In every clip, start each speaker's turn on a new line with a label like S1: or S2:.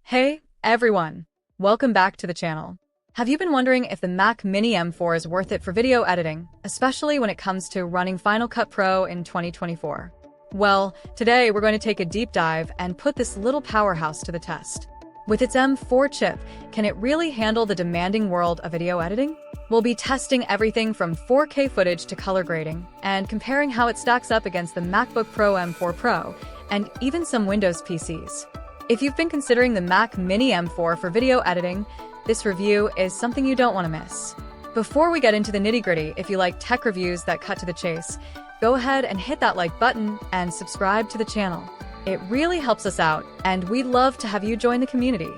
S1: Hey, everyone! Welcome back to the channel. Have you been wondering if the Mac Mini M4 is worth it for video editing, especially when it comes to running Final Cut Pro in 2024? Well, today we're going to take a deep dive and put this little powerhouse to the test. With its M4 chip, can it really handle the demanding world of video editing? We'll be testing everything from 4K footage to color grading, and comparing how it stacks up against the MacBook Pro M4 Pro, and even some Windows PCs. If you've been considering the Mac Mini M4 for video editing, this review is something you don't want to miss. Before we get into the nitty-gritty, if you like tech reviews that cut to the chase, go ahead and hit that like button and subscribe to the channel. It really helps us out, and we'd love to have you join the community.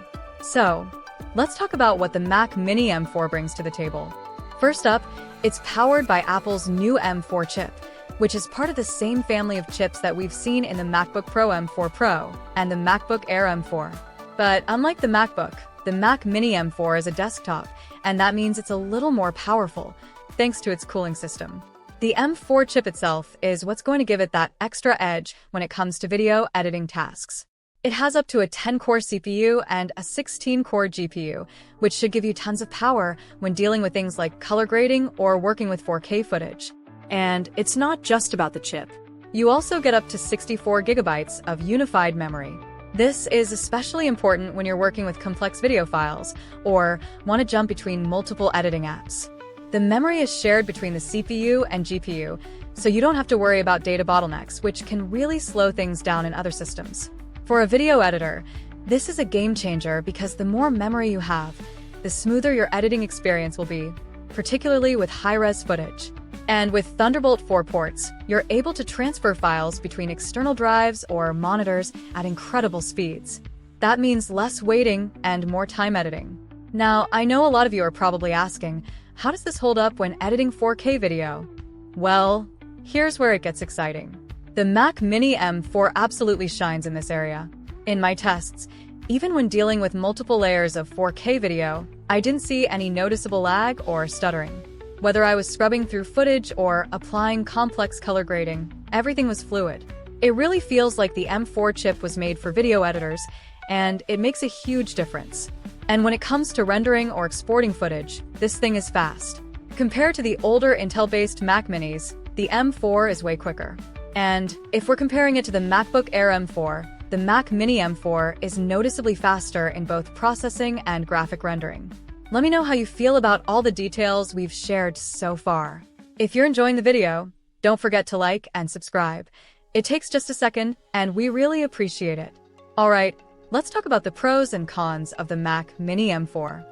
S1: So, let's talk about what the Mac Mini M4 brings to the table. First up, it's powered by Apple's new M4 chip, which is part of the same family of chips that we've seen in the MacBook Pro M4 Pro and the MacBook Air M4. But unlike the MacBook, the Mac Mini M4 is a desktop, and that means it's a little more powerful, thanks to its cooling system. The M4 chip itself is what's going to give it that extra edge when it comes to video editing tasks. It has up to a 10-core CPU and a 16-core GPU, which should give you tons of power when dealing with things like color grading or working with 4K footage. And it's not just about the chip. You also get up to 64 gigabytes of unified memory. This is especially important when you're working with complex video files or want to jump between multiple editing apps. The memory is shared between the CPU and GPU, so you don't have to worry about data bottlenecks, which can really slow things down in other systems. For a video editor, this is a game changer because the more memory you have, the smoother your editing experience will be, particularly with high-res footage. And with Thunderbolt 4 ports, you're able to transfer files between external drives or monitors at incredible speeds. That means less waiting and more time editing. Now, I know a lot of you are probably asking, how does this hold up when editing 4K video? Well, here's where it gets exciting. The Mac Mini M4 absolutely shines in this area. In my tests, even when dealing with multiple layers of 4K video, I didn't see any noticeable lag or stuttering. Whether I was scrubbing through footage or applying complex color grading, everything was fluid. It really feels like the M4 chip was made for video editors, and it makes a huge difference. And when it comes to rendering or exporting footage, this thing is fast. Compared to the older Intel-based Mac Minis, the M4 is way quicker. And if we're comparing it to the MacBook Air M4, the Mac Mini M4 is noticeably faster in both processing and graphic rendering. Let me know how you feel about all the details we've shared so far. If you're enjoying the video, don't forget to like and subscribe. It takes just a second, and we really appreciate it. Alright, let's talk about the pros and cons of the Mac Mini M4.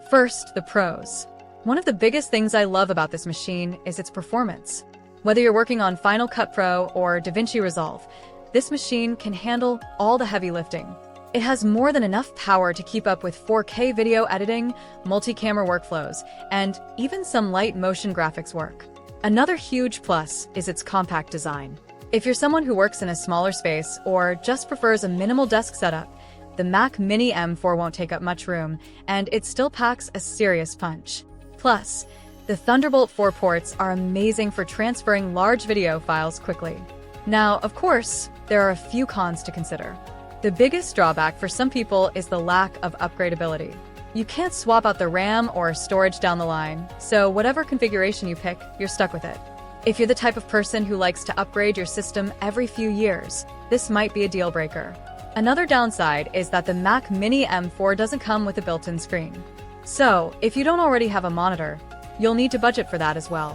S1: First, the pros. One of the biggest things I love about this machine is its performance. Whether you're working on Final Cut Pro or DaVinci Resolve, this machine can handle all the heavy lifting. It has more than enough power to keep up with 4K video editing, multi-camera workflows, and even some light motion graphics work. Another huge plus is its compact design. If you're someone who works in a smaller space or just prefers a minimal desk setup, the Mac Mini M4 won't take up much room, and it still packs a serious punch. Plus, the Thunderbolt 4 ports are amazing for transferring large video files quickly. Now, of course, there are a few cons to consider. The biggest drawback for some people is the lack of upgradability. You can't swap out the RAM or storage down the line, so whatever configuration you pick, you're stuck with it. If you're the type of person who likes to upgrade your system every few years, this might be a deal breaker. Another downside is that the Mac Mini M4 doesn't come with a built-in screen. So, if you don't already have a monitor, you'll need to budget for that as well.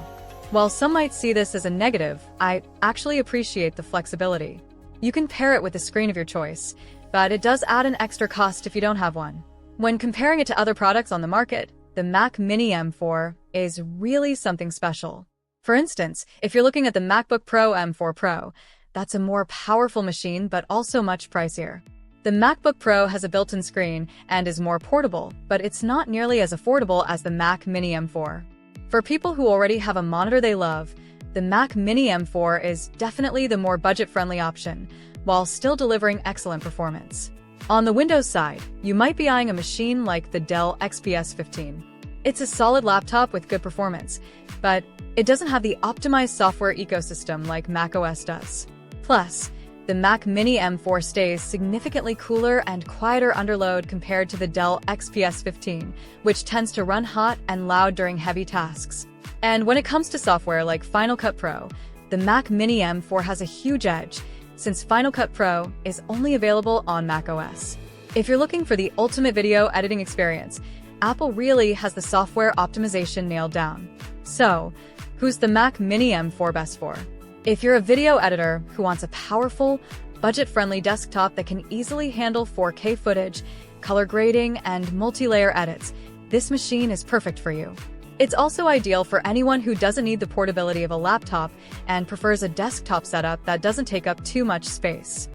S1: While some might see this as a negative, I actually appreciate the flexibility. You can pair it with a screen of your choice, but it does add an extra cost if you don't have one. When comparing it to other products on the market, the Mac Mini M4 is really something special. For instance, if you're looking at the MacBook Pro M4 Pro, that's a more powerful machine but also much pricier. The MacBook Pro has a built-in screen and is more portable, but it's not nearly as affordable as the Mac Mini M4. For people who already have a monitor they love, the Mac Mini M4 is definitely the more budget-friendly option, while still delivering excellent performance. On the Windows side, you might be eyeing a machine like the Dell XPS 15. It's a solid laptop with good performance, but it doesn't have the optimized software ecosystem like macOS does. Plus, the Mac Mini M4 stays significantly cooler and quieter under load compared to the Dell XPS 15, which tends to run hot and loud during heavy tasks. And when it comes to software like Final Cut Pro, the Mac Mini M4 has a huge edge, since Final Cut Pro is only available on macOS. If you're looking for the ultimate video editing experience, Apple really has the software optimization nailed down. So, who's the Mac Mini M4 best for? If you're a video editor who wants a powerful, budget-friendly desktop that can easily handle 4K footage, color grading, and multi-layer edits, this machine is perfect for you. It's also ideal for anyone who doesn't need the portability of a laptop and prefers a desktop setup that doesn't take up too much space.